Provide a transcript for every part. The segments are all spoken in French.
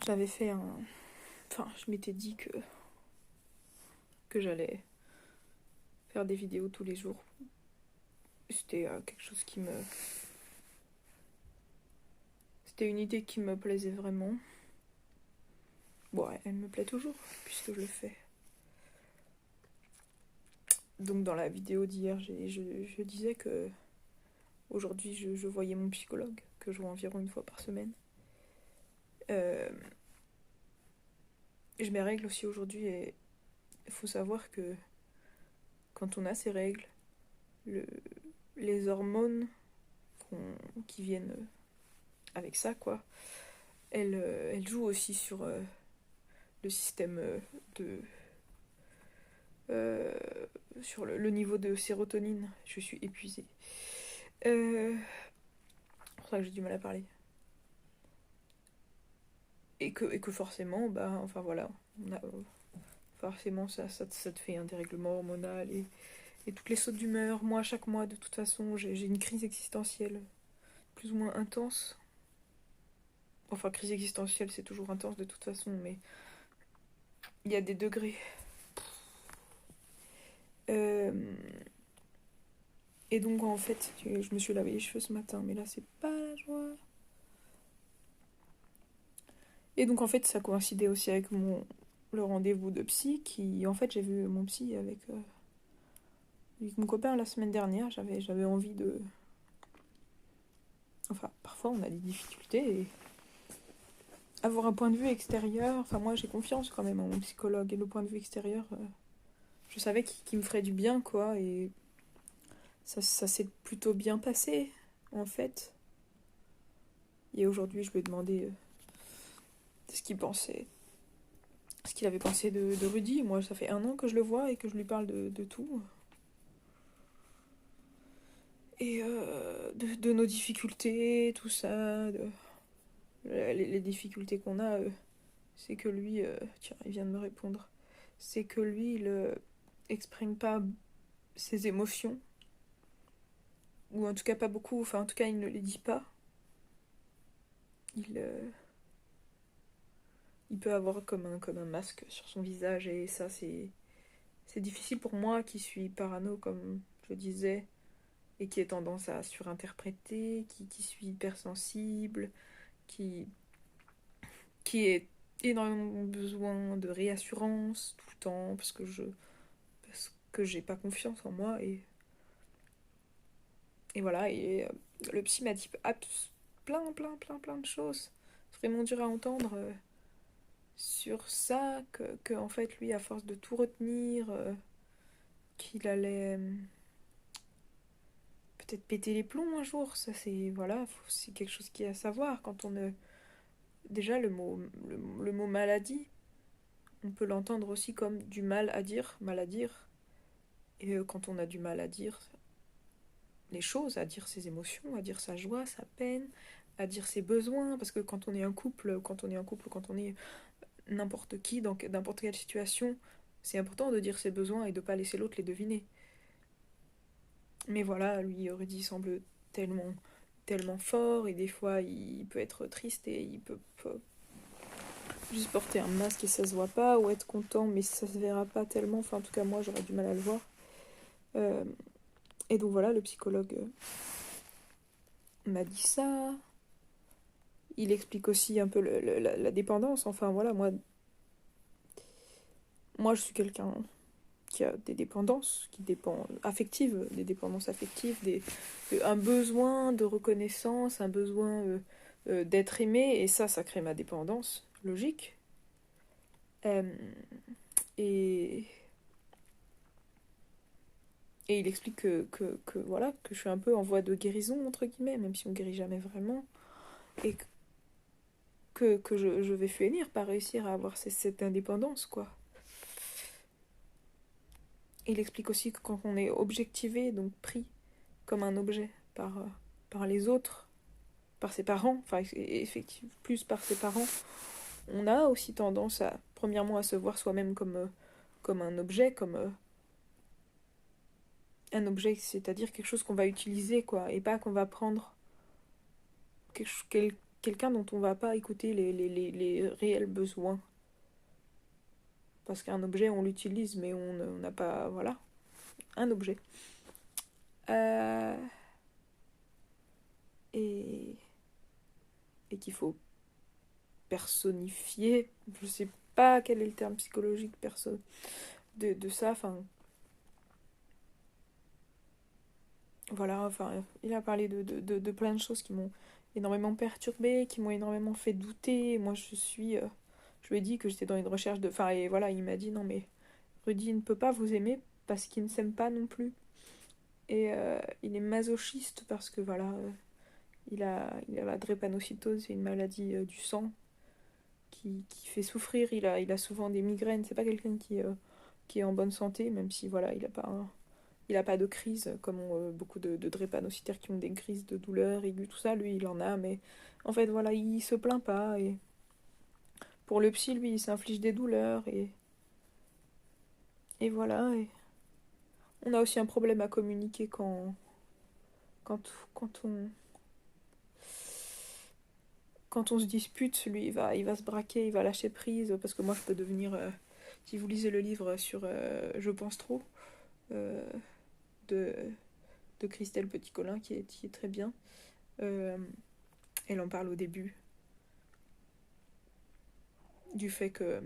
m'avais fait un... Enfin, je m'étais dit que j'allais faire des vidéos tous les jours. C'était quelque chose qui me... C'était une idée qui me plaisait vraiment. Bon, elle me plaît toujours, puisque je le fais. Donc dans la vidéo d'hier, je disais que aujourd'hui je voyais mon psychologue, que je vois environ une fois par semaine. Je mes règles aussi aujourd'hui et il faut savoir que quand on a ces règles, le, les hormones qui viennent avec ça, quoi, elles jouent aussi sur le système de... euh, sur le niveau de sérotonine. Je suis épuisée. C'est pour ça que j'ai du mal à parler. Et que forcément, bah, enfin voilà, on a, forcément ça te fait un dérèglement hormonal et toutes les sautes d'humeur. Moi, chaque mois, de toute façon, j'ai une crise existentielle plus ou moins intense. Enfin, crise existentielle, c'est toujours intense de toute façon, mais il y a des degrés. Euh, et donc, en fait, je me suis lavé les cheveux ce matin, mais là, c'est pas la joie. Et donc, en fait, ça coïncidait aussi avec le rendez-vous de psy, qui, en fait, j'ai vu mon psy avec mon copain la semaine dernière. J'avais envie de... Enfin, parfois, on a des difficultés et avoir un point de vue extérieur... Enfin, moi, j'ai confiance quand même en mon psychologue, et le point de vue extérieur, je savais qu'il me ferait du bien, quoi, et ça s'est plutôt bien passé, en fait. Et aujourd'hui, je lui ai demandé ce qu'il pensait, ce qu'il avait pensé de Rudy. Moi, ça fait 1 an que je le vois et que je lui parle de tout. Et de nos difficultés, tout ça, les difficultés qu'on a, c'est que lui, tiens, il vient de me répondre, c'est que lui, il exprime pas ses émotions, ou en tout cas pas beaucoup, enfin en tout cas il ne les dit pas. Il, il peut avoir comme un masque sur son visage, et ça c'est difficile pour moi qui suis parano, comme je disais, et qui ai tendance à surinterpréter, qui suis hypersensible, qui, qui est énormément besoin de réassurance tout le temps, parce que j'ai pas confiance en moi, et voilà, et le psy m'a dit plein de choses vraiment dur à entendre sur ça, que en fait lui, à force de tout retenir, qu'il allait peut-être péter les plombs un jour. Ça, c'est voilà, c'est quelque chose qui est à savoir. Quand on déjà le mot maladie, on peut l'entendre aussi comme du mal à dire. Et quand on a du mal à dire les choses, à dire ses émotions, à dire sa joie, sa peine, à dire ses besoins, parce que quand on est un couple, quand on est n'importe qui, dans n'importe quelle situation, c'est important de dire ses besoins et de pas laisser l'autre les deviner. Mais voilà, lui, Rudy semble tellement fort, et des fois il peut être triste et il peut juste porter un masque et ça se voit pas, ou être content mais ça se verra pas tellement. Enfin, en tout cas, moi j'aurais du mal à le voir. Euh, et donc voilà, le psychologue m'a dit ça. Il explique aussi un peu la dépendance. Enfin voilà, moi je suis quelqu'un qui a des dépendances, qui dépend affectives, des dépendances affectives, un besoin de reconnaissance, un besoin d'être aimé, et ça crée ma dépendance, logique. Euh, et, et il explique voilà, que je suis un peu en voie de guérison, entre guillemets, même si on guérit jamais vraiment, et que je vais finir par réussir à avoir cette indépendance, quoi. Il explique aussi que quand on est objectivé, donc pris comme un objet par les autres, par ses parents, enfin effectivement plus par ses parents, on a aussi tendance à, premièrement, à se voir soi-même comme un objet, comme un objet, c'est-à-dire quelque chose qu'on va utiliser, quoi, et pas qu'on va prendre quelqu'un dont on va pas écouter les réels besoins. Parce qu'un objet, on l'utilise, mais on n'a pas... Voilà, un objet. Euh, et, et qu'il faut personnifier. Je sais pas quel est le terme psychologique de ça. Enfin, voilà, enfin, il a parlé de plein de choses qui m'ont énormément perturbée, qui m'ont énormément fait douter. Moi, je lui ai dit que j'étais dans une recherche de... Enfin, et voilà, il m'a dit, non mais Rudy ne peut pas vous aimer parce qu'il ne s'aime pas non plus. Et il est masochiste parce que, voilà, il a la drépanocytose, c'est une maladie du sang qui fait souffrir. Il a souvent des migraines. C'est pas quelqu'un qui est en bonne santé, même si, voilà, il a pas de crise comme ont beaucoup de drépanocytaires qui ont des crises de douleur aiguë, tout ça. Lui, il en a, mais en fait, voilà, il se plaint pas. Et pour le psy, lui, il s'inflige des douleurs. Et voilà. Et on a aussi un problème à communiquer quand on se dispute. Lui, il va se braquer, il va lâcher prise. Parce que moi, je peux devenir. Si vous lisez le livre sur Je pense trop euh, de, de Christelle Petit-Colin, qui est très bien, euh, elle en parle au début du fait que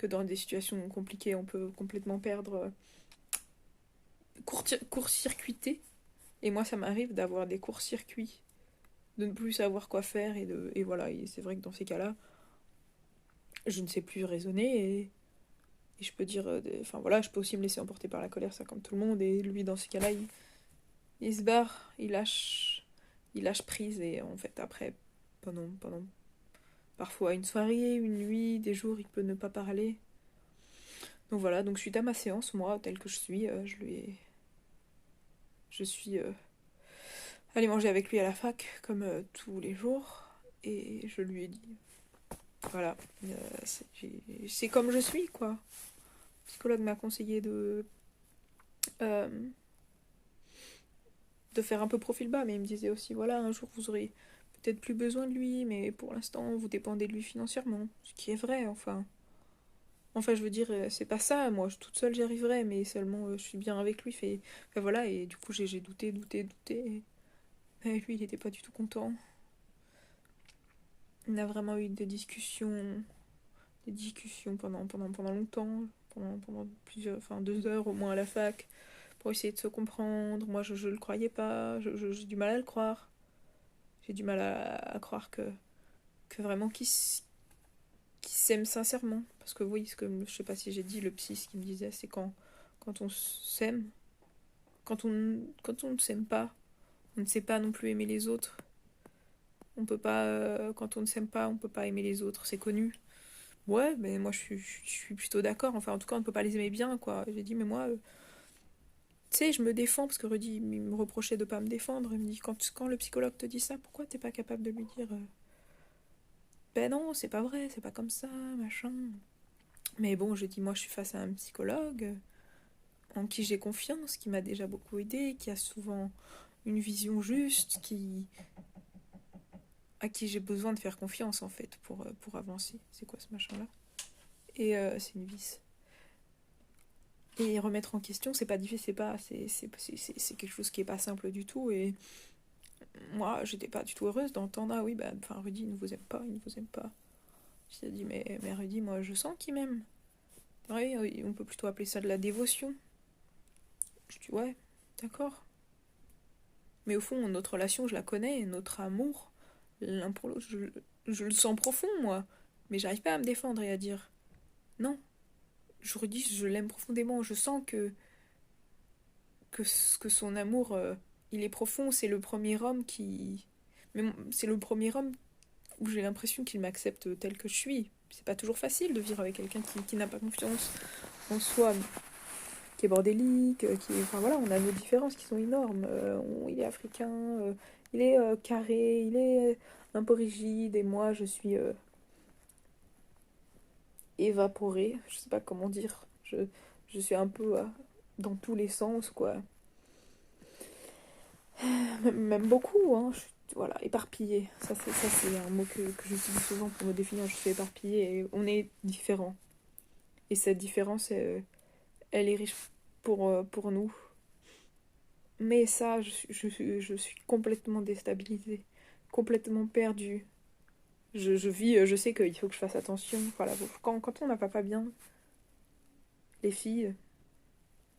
dans des situations compliquées, on peut complètement perdre, court-circuiter. Et moi, ça m'arrive d'avoir des courts-circuits, de ne plus savoir quoi faire. Et voilà, et c'est vrai que dans ces cas-là, je ne sais plus raisonner. Et je peux dire... Enfin voilà, je peux aussi me laisser emporter par la colère, ça comme tout le monde. Et lui, dans ces cas-là, il se barre, il lâche prise. Et en fait, après, pendant parfois une soirée, une nuit, des jours, il peut ne pas parler. Donc voilà, donc suite à ma séance, moi, telle que je suis, je suis allée manger avec lui à la fac, comme tous les jours, et je lui ai dit, voilà, c'est comme je suis, quoi. Le psychologue m'a conseillé euh, de faire un peu profil bas, mais il me disait aussi, voilà, un jour vous aurez peut-être plus besoin de lui, mais pour l'instant, vous dépendez de lui financièrement, ce qui est vrai, enfin. Enfin, je veux dire, c'est pas ça, moi, toute seule j'y arriverai, mais seulement je suis bien avec lui, enfin, voilà, et du coup j'ai douté. Et lui, il était pas du tout content. On a vraiment eu des discussions pendant longtemps, pendant plusieurs, enfin 2 heures au moins à la fac, pour essayer de se comprendre. Moi, je le croyais pas, j'ai du mal à le croire. J'ai du mal à croire que vraiment qu'il s'aime sincèrement. Parce que oui, je sais pas si j'ai dit, le psy, ce qu'il me disait, c'est quand on s'aime, quand on ne s'aime pas, on ne sait pas non plus aimer les autres. On peut pas, quand on ne s'aime pas, on peut pas aimer les autres, c'est connu. Ouais, mais moi je suis plutôt d'accord. Enfin, en tout cas, on ne peut pas les aimer bien, quoi. J'ai dit, mais moi, tu sais, je me défends parce que Rudy, il me reprochait de pas me défendre. Il me dit, quand le psychologue te dit ça, pourquoi t'es pas capable de lui dire, ben non, c'est pas vrai, c'est pas comme ça, machin. Mais bon, je dis, moi, je suis face à un psychologue en qui j'ai confiance, qui m'a déjà beaucoup aidé, qui a souvent une vision juste, à qui j'ai besoin de faire confiance, en fait, pour avancer. C'est quoi ce machin-là? Et c'est une vis. Et remettre en question, c'est pas difficile, c'est quelque chose qui est pas simple du tout. Et moi, j'étais pas du tout heureuse d'entendre, ah oui, bah, enfin, Rudy, il ne vous aime pas, il ne vous aime pas. J'ai dit, mais Rudy, moi, je sens qu'il m'aime. Oui, oui, on peut plutôt appeler ça de la dévotion. Je dis, ouais, d'accord. Mais au fond, notre relation, je la connais, notre amour, l'un pour l'autre, je le sens profond, moi. Mais j'arrive pas à me défendre et à dire, non, je redis, je l'aime profondément, je sens que son amour, il est profond. C'est le premier homme qui... Mais c'est le premier homme où j'ai l'impression qu'il m'accepte tel que je suis. C'est pas toujours facile de vivre avec quelqu'un qui n'a pas confiance en soi, qui est bordélique, Enfin voilà, on a nos différences qui sont énormes. Il est africain, il est carré, il est un peu rigide, et moi je suis évaporée, je sais pas comment dire. Je suis un peu dans tous les sens, quoi. Même beaucoup, hein. voilà, éparpillée. Ça c'est un mot que j'utilise souvent pour me définir. Je suis éparpillée et on est différents. Et cette différence, elle est riche pour nous. Mais ça, je suis complètement déstabilisée, complètement perdue. Je vis, je sais qu'il faut que je fasse attention. Voilà, quand on va pas bien, les filles,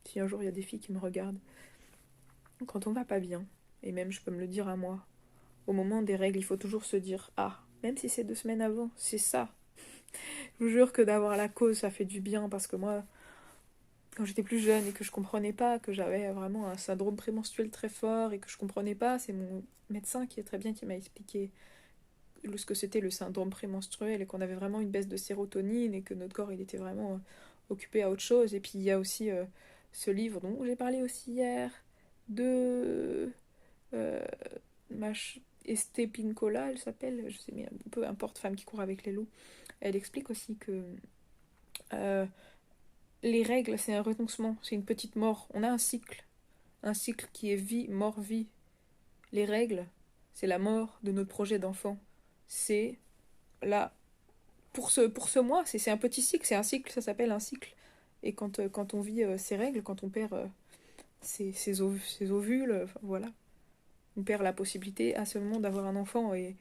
si un jour il y a des filles qui me regardent, quand on va pas bien, et même je peux me le dire à moi, au moment des règles, il faut toujours se dire, ah, même si c'est 2 semaines avant, c'est ça. Je vous jure que d'avoir la cause, ça fait du bien, parce que moi, quand j'étais plus jeune et que je comprenais pas, que j'avais vraiment un syndrome prémenstruel très fort et que je comprenais pas, c'est mon médecin qui est très bien qui m'a expliqué ce que c'était le syndrome prémenstruel et qu'on avait vraiment une baisse de sérotonine et que notre corps il était vraiment occupé à autre chose. Et puis il y a aussi ce livre dont j'ai parlé aussi hier de euh, Esté Pincola, elle s'appelle, je sais mais peu importe, femme qui court avec les loups. Elle explique aussi que euh, les règles c'est un renoncement, c'est une petite mort. On a un cycle qui est vie, mort, vie. Les règles, c'est la mort de notre projet d'enfant. C'est la pour ce mois, c'est un petit cycle, c'est un cycle, ça s'appelle un cycle. Et quand on vit ces règles, quand on perd ses ovules, enfin, voilà, on perd la possibilité à ce moment d'avoir un enfant. Et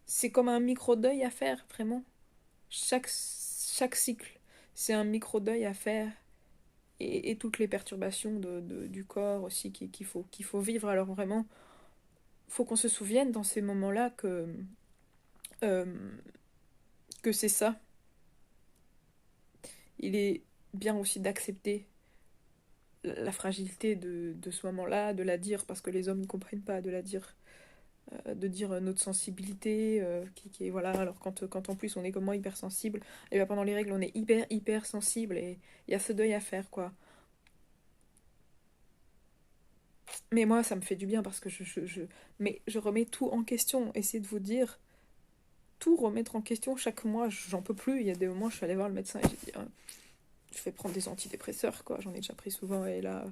c'est comme un micro-deuil à faire, vraiment. Chaque cycle, c'est un micro-deuil à faire. Et toutes les perturbations du corps aussi qu'il faut vivre. Alors vraiment, faut qu'on se souvienne dans ces moments-là euh, que c'est ça. Il est bien aussi d'accepter la fragilité de ce moment-là, de la dire, parce que les hommes ne comprennent pas, de dire notre sensibilité, qui est, voilà, alors quand en plus on est comme moi hypersensible, et bien pendant les règles on est hyper sensible, et il y a ce deuil à faire, quoi. Mais moi ça me fait du bien, parce que mais je remets tout en question, essayer de vous dire, tout remettre en question chaque mois, j'en peux plus, il y a des moments je suis allée voir le médecin et j'ai dit, je vais prendre des antidépresseurs, quoi, j'en ai déjà pris souvent, et là...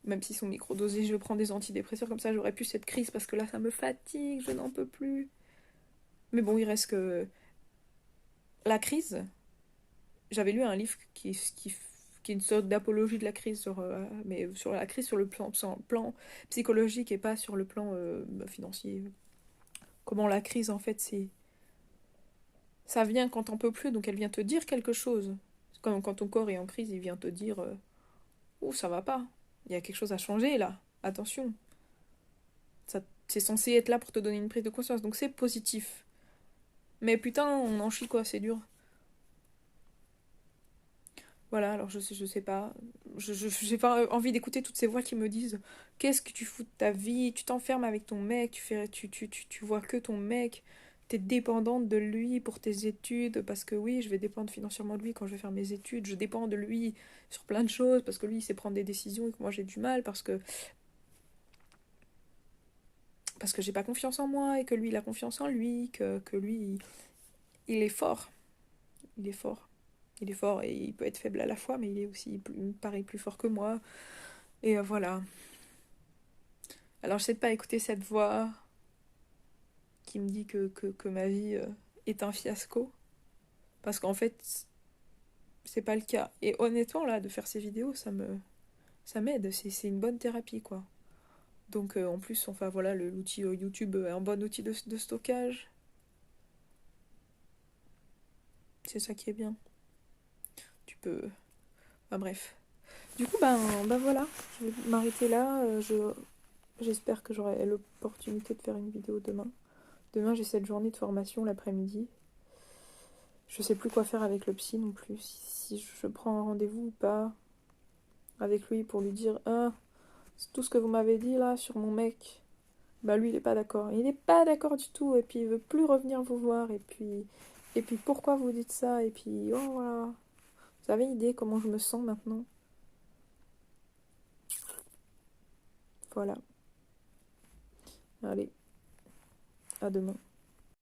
Même s'ils sont microdosés, je prends des antidépresseurs comme ça, j'aurais pu cette crise parce que là, ça me fatigue, je n'en peux plus. Mais bon, il reste que la crise. J'avais lu un livre qui est une sorte d'apologie de la crise, mais sur la crise sur le plan psychologique et pas sur le plan financier. Comment la crise, en fait, ça vient quand t'en peux plus, donc elle vient te dire quelque chose. Comme quand ton corps est en crise, il vient te dire oh, ça va pas, il y a quelque chose à changer là, attention. Ça, c'est censé être là pour te donner une prise de conscience, donc c'est positif. Mais putain, on en chie quoi, c'est dur. Voilà, alors je sais pas. J'ai pas envie d'écouter toutes ces voix qui me disent qu'est-ce que tu fous de ta vie, tu t'enfermes avec ton mec, tu vois que ton mec, t'es dépendante de lui pour tes études, parce que oui, je vais dépendre financièrement de lui quand je vais faire mes études, je dépends de lui sur plein de choses, parce que lui il sait prendre des décisions et que moi j'ai du mal, parce que j'ai pas confiance en moi et que lui il a confiance en lui, que lui il est fort. Il est fort. Il est fort et il peut être faible à la fois, mais il est aussi, il me paraît plus fort que moi. Et voilà. Alors j'essaie de pas écouter cette voix qui me dit que ma vie est un fiasco. Parce qu'en fait, c'est pas le cas. Et honnêtement, là, de faire ces vidéos, ça m'aide. C'est une bonne thérapie, quoi. Donc en plus, enfin voilà, l'outil YouTube est un bon outil de stockage. C'est ça qui est bien. Tu peux... Enfin bref. Du coup, ben voilà. Je vais m'arrêter là. J'espère que j'aurai l'opportunité de faire une vidéo demain. Demain, j'ai cette journée de formation l'après-midi. Je sais plus quoi faire avec le psy non plus. Si je prends un rendez-vous ou pas avec lui pour lui dire ah, c'est tout ce que vous m'avez dit là sur mon mec. Bah lui, il est pas d'accord. Il est pas d'accord du tout. Et puis, il veut plus revenir vous voir. Et puis pourquoi vous dites ça? Et puis, oh voilà. Vous avez idée comment je me sens maintenant? Voilà. Allez, à demain.